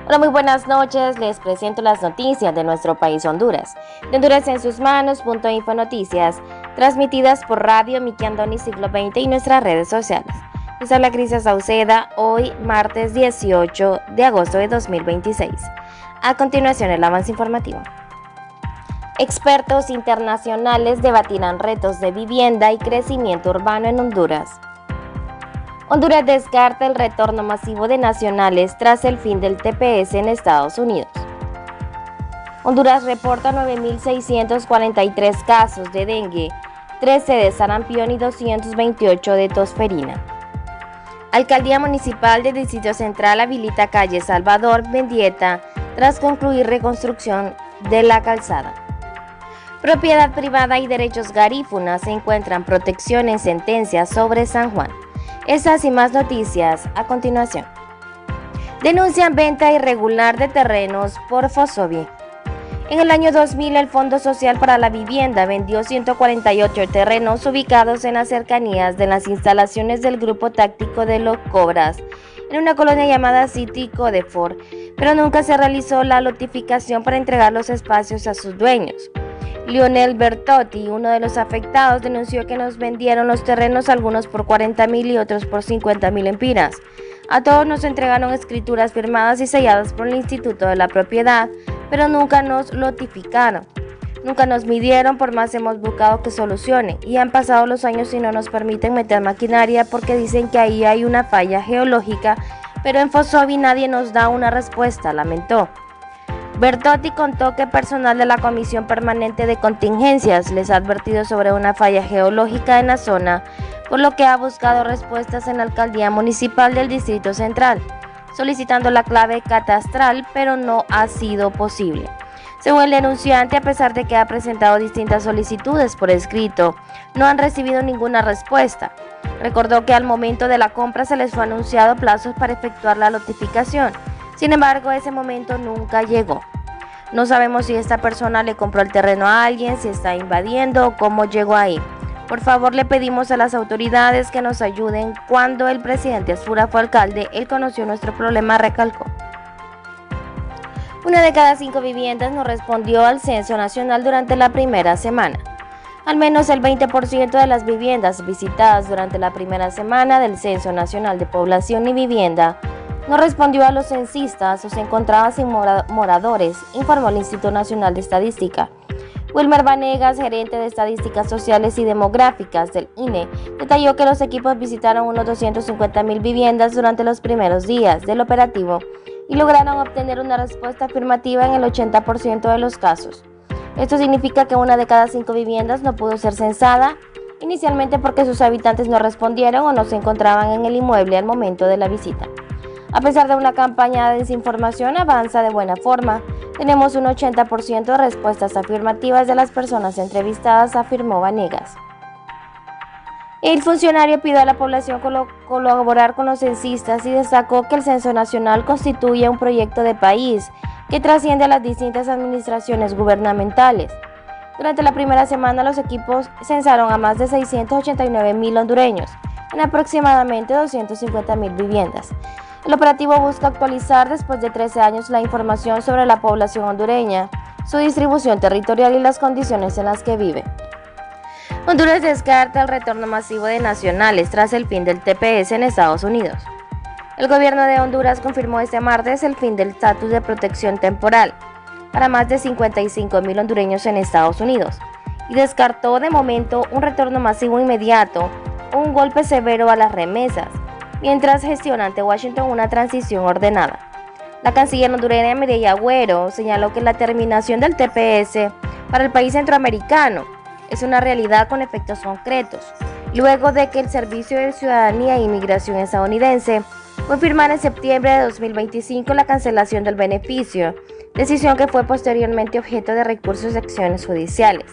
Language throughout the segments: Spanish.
Hola, muy buenas noches. Les presento las noticias de nuestro país Honduras. De Honduras en sus manos, .info Noticias, transmitidas por Radio Miki Andoni Siglo XX y nuestras redes sociales. Les habla Crisia Sauceda, hoy martes 18 de agosto de 2026. A continuación el avance informativo. Expertos internacionales debatirán retos de vivienda y crecimiento urbano en Honduras. Honduras descarta el retorno masivo de nacionales tras el fin del TPS en Estados Unidos. Honduras reporta 9.643 casos de dengue, 13 de sarampión y 228 de tosferina. Alcaldía Municipal del Distrito Central habilita calle Salvador Mendieta tras concluir reconstrucción de la calzada. Propiedad privada y derechos garífunas encuentran protección en sentencias sobre San Juan. Estas y más noticias a continuación. Denuncian venta irregular de terrenos por Fosobi. En el año 2000, el Fondo Social para la Vivienda vendió 148 terrenos ubicados en las cercanías de las instalaciones del Grupo Táctico de los Cobras, en una colonia llamada City Codefort, pero nunca se realizó la notificación para entregar los espacios a sus dueños. Lionel Bertotti, uno de los afectados, denunció que nos vendieron los terrenos, algunos por 40.000 y otros por 50.000 empiras. A todos nos entregaron escrituras firmadas y selladas por el Instituto de la Propiedad, pero nunca nos notificaron. Nunca nos midieron, por más hemos buscado que solucione, y han pasado los años y no nos permiten meter maquinaria porque dicen que ahí hay una falla geológica, pero en Fosobi nadie nos da una respuesta, lamentó. Bertotti contó que personal de la Comisión Permanente de Contingencias les ha advertido sobre una falla geológica en la zona, por lo que ha buscado respuestas en la Alcaldía Municipal del Distrito Central, solicitando la clave catastral, pero no ha sido posible. Según el denunciante, a pesar de que ha presentado distintas solicitudes por escrito, no han recibido ninguna respuesta. Recordó que al momento de la compra se les fue anunciado plazos para efectuar la notificación. Sin embargo, ese momento nunca llegó. No sabemos si esta persona le compró el terreno a alguien, si está invadiendo o cómo llegó ahí. Por favor, le pedimos a las autoridades que nos ayuden. Cuando el presidente Asfura fue alcalde, él conoció nuestro problema, recalcó. 1 de cada 5 viviendas no respondió al Censo Nacional durante la primera semana. Al menos el 20% de las viviendas visitadas durante la primera semana del Censo Nacional de Población y Vivienda no respondió a los censistas o se encontraba sin moradores, informó el Instituto Nacional de Estadística. Wilmer Vanegas, gerente de Estadísticas Sociales y Demográficas del INE, detalló que los equipos visitaron unos 250.000 viviendas durante los primeros días del operativo y lograron obtener una respuesta afirmativa en el 80% de los casos. Esto significa que 1 de cada 5 viviendas no pudo ser censada, inicialmente porque sus habitantes no respondieron o no se encontraban en el inmueble al momento de la visita. A pesar de una campaña de desinformación, avanza de buena forma. Tenemos un 80% de respuestas afirmativas de las personas entrevistadas, afirmó Vanegas. El funcionario pidió a la población colaborar con los censistas y destacó que el Censo Nacional constituye un proyecto de país que trasciende a las distintas administraciones gubernamentales. Durante la primera semana, los equipos censaron a más de 689.000 hondureños, en aproximadamente 250.000 viviendas. El operativo busca actualizar después de 13 años la información sobre la población hondureña, su distribución territorial y las condiciones en las que vive. Honduras descarta el retorno masivo de nacionales tras el fin del TPS en Estados Unidos. El gobierno de Honduras confirmó este martes el fin del estatus de protección temporal para más de 55.000 hondureños en Estados Unidos y descartó de momento un retorno masivo inmediato o un golpe severo a las remesas, mientras gestiona ante Washington una transición ordenada. La canciller hondureña Mireya Agüero señaló que la terminación del TPS para el país centroamericano es una realidad con efectos concretos, luego de que el Servicio de Ciudadanía e Inmigración estadounidense confirmara en septiembre de 2025 la cancelación del beneficio, decisión que fue posteriormente objeto de recursos de acciones judiciales.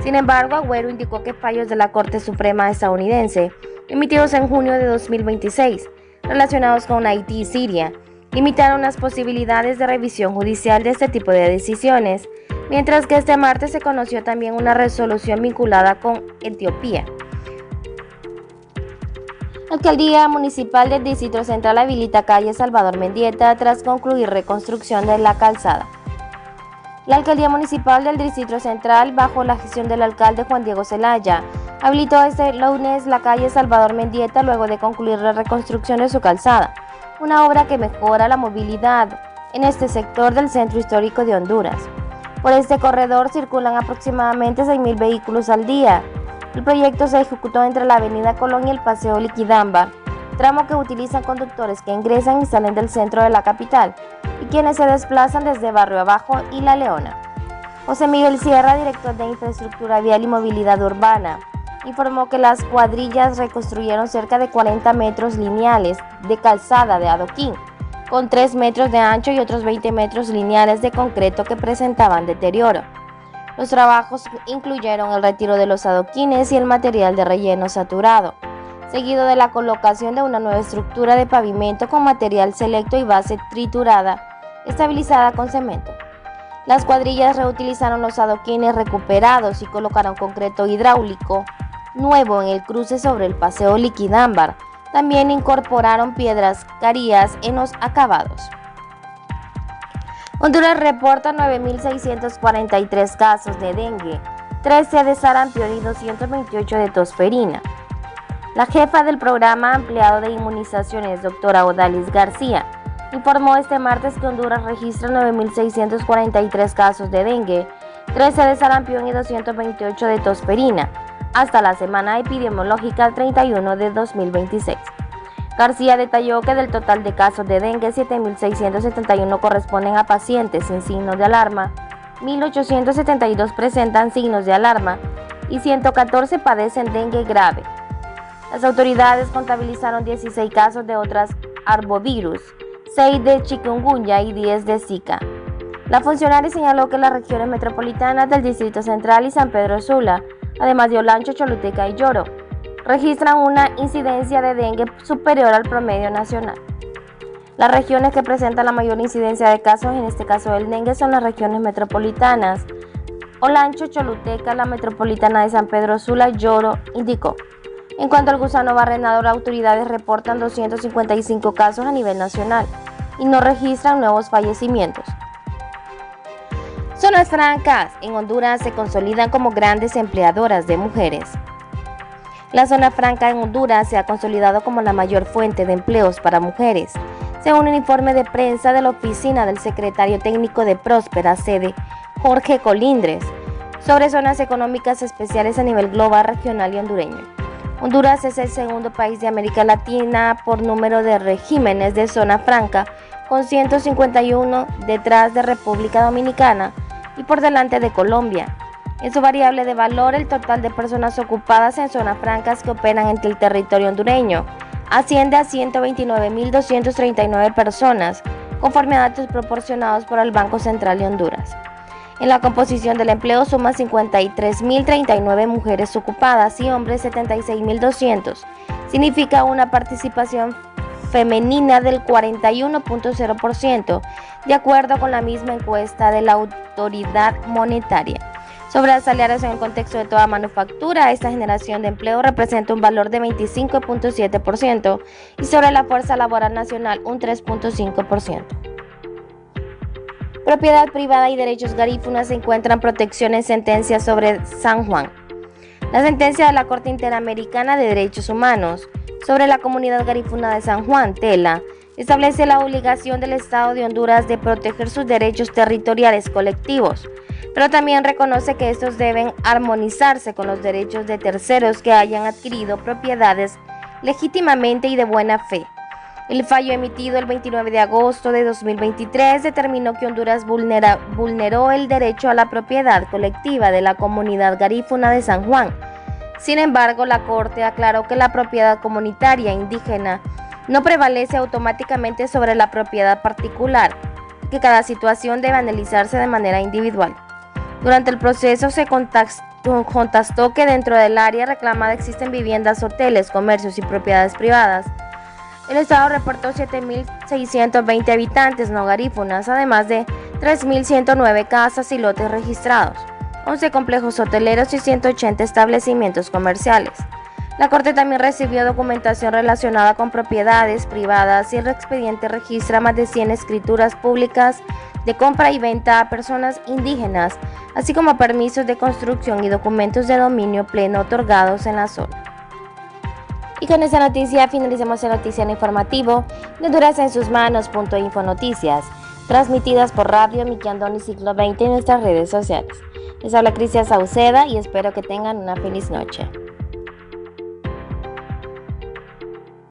Sin embargo, Agüero indicó que fallos de la Corte Suprema estadounidense emitidos en junio de 2026, relacionados con Haití y Siria, limitaron las posibilidades de revisión judicial de este tipo de decisiones, mientras que este martes se conoció también una resolución vinculada con Etiopía. La Alcaldía Municipal del Distrito Central habilita calle Salvador Mendieta tras concluir reconstrucción de la calzada. La Alcaldía Municipal del Distrito Central, bajo la gestión del alcalde Juan Diego Zelaya, habilitó este lunes la calle Salvador Mendieta luego de concluir la reconstrucción de su calzada, una obra que mejora la movilidad en este sector del centro histórico de Honduras. Por este corredor circulan aproximadamente 6.000 vehículos al día. El proyecto se ejecutó entre la avenida Colón y el paseo Liquidambar, tramo que utilizan conductores que ingresan y salen del centro de la capital y quienes se desplazan desde Barrio Abajo y La Leona. José Miguel Sierra, director de Infraestructura Vial y Movilidad Urbana, informó que las cuadrillas reconstruyeron cerca de 40 metros lineales de calzada de adoquín, con 3 metros de ancho y otros 20 metros lineales de concreto que presentaban deterioro. Los trabajos incluyeron el retiro de los adoquines y el material de relleno saturado, seguido de la colocación de una nueva estructura de pavimento con material selecto y base triturada, estabilizada con cemento. Las cuadrillas reutilizaron los adoquines recuperados y colocaron concreto hidráulico nuevo en el cruce sobre el paseo Liquidambar. También incorporaron piedras carías en los acabados. Honduras reporta 9.643 casos de dengue, 13 de sarampión y 228 de tosferina. La jefa del programa ampliado de inmunizaciones, doctora Odalis García, informó este martes que Honduras registra 9.643 casos de dengue, 13 de sarampión y 228 de tosferina, hasta la semana epidemiológica 31 de 2026. García detalló que del total de casos de dengue, 7.671 corresponden a pacientes sin signos de alarma, 1.872 presentan signos de alarma y 114 padecen dengue grave. Las autoridades contabilizaron 16 casos de otras arbovirus, 6 de chikungunya y 10 de Zika. La funcionaria señaló que las regiones metropolitanas del Distrito Central y San Pedro Sula, además de Olancho, Choluteca y Yoro, registran una incidencia de dengue superior al promedio nacional. Las regiones que presentan la mayor incidencia de casos, en este caso del dengue, son las regiones metropolitanas Olancho, Choluteca, la metropolitana de San Pedro Sula, Yoro, indicó. En cuanto al gusano barrenador, las autoridades reportan 255 casos a nivel nacional y no registran nuevos fallecimientos. Zonas francas en Honduras se consolidan como grandes empleadoras de mujeres. La zona franca en Honduras se ha consolidado como la mayor fuente de empleos para mujeres, según un informe de prensa de la oficina del secretario técnico de Próspera, sede Jorge Colindres, sobre zonas económicas especiales a nivel global, regional y hondureño. Honduras es el segundo país de América Latina por número de regímenes de zona franca, con 151, detrás de República Dominicana y por delante de Colombia. En su variable de valor, el total de personas ocupadas en zonas francas que operan en el territorio hondureño asciende a 129.239 personas, conforme a datos proporcionados por el Banco Central de Honduras. En la composición del empleo suma 53.039 mujeres ocupadas y hombres 76.200. Significa una participación femenina del 41.0%, de acuerdo con la misma encuesta de la Autoridad Monetaria. Sobre los salarios en el contexto de toda manufactura, esta generación de empleo representa un valor de 25.7% y sobre la fuerza laboral nacional un 3.5%. Propiedad privada y derechos garífunas se encuentran protección en sentencias sobre San Juan. La sentencia de la Corte Interamericana de Derechos Humanos sobre la comunidad garífuna de San Juan, TELA, establece la obligación del Estado de Honduras de proteger sus derechos territoriales colectivos, pero también reconoce que estos deben armonizarse con los derechos de terceros que hayan adquirido propiedades legítimamente y de buena fe. El fallo emitido el 29 de agosto de 2023 determinó que Honduras vulneró el derecho a la propiedad colectiva de la comunidad garífuna de San Juan. Sin embargo, la Corte aclaró que la propiedad comunitaria indígena no prevalece automáticamente sobre la propiedad particular y que cada situación debe analizarse de manera individual. Durante el proceso se constató que dentro del área reclamada existen viviendas, hoteles, comercios y propiedades privadas. El Estado reportó 7.620 habitantes no garífunas, además de 3.109 casas y lotes registrados, 11 complejos hoteleros y 180 establecimientos comerciales. La Corte también recibió documentación relacionada con propiedades privadas y el expediente registra más de 100 escrituras públicas de compra y venta a personas indígenas, así como permisos de construcción y documentos de dominio pleno otorgados en la zona. Y con esta noticia finalizamos el noticiero informativo de Honduras en sus manos. Info Noticias, transmitidas por Radio Miquiandón y Siglo XX en nuestras redes sociales. Les habla Cristian Sauceda y espero que tengan una feliz noche.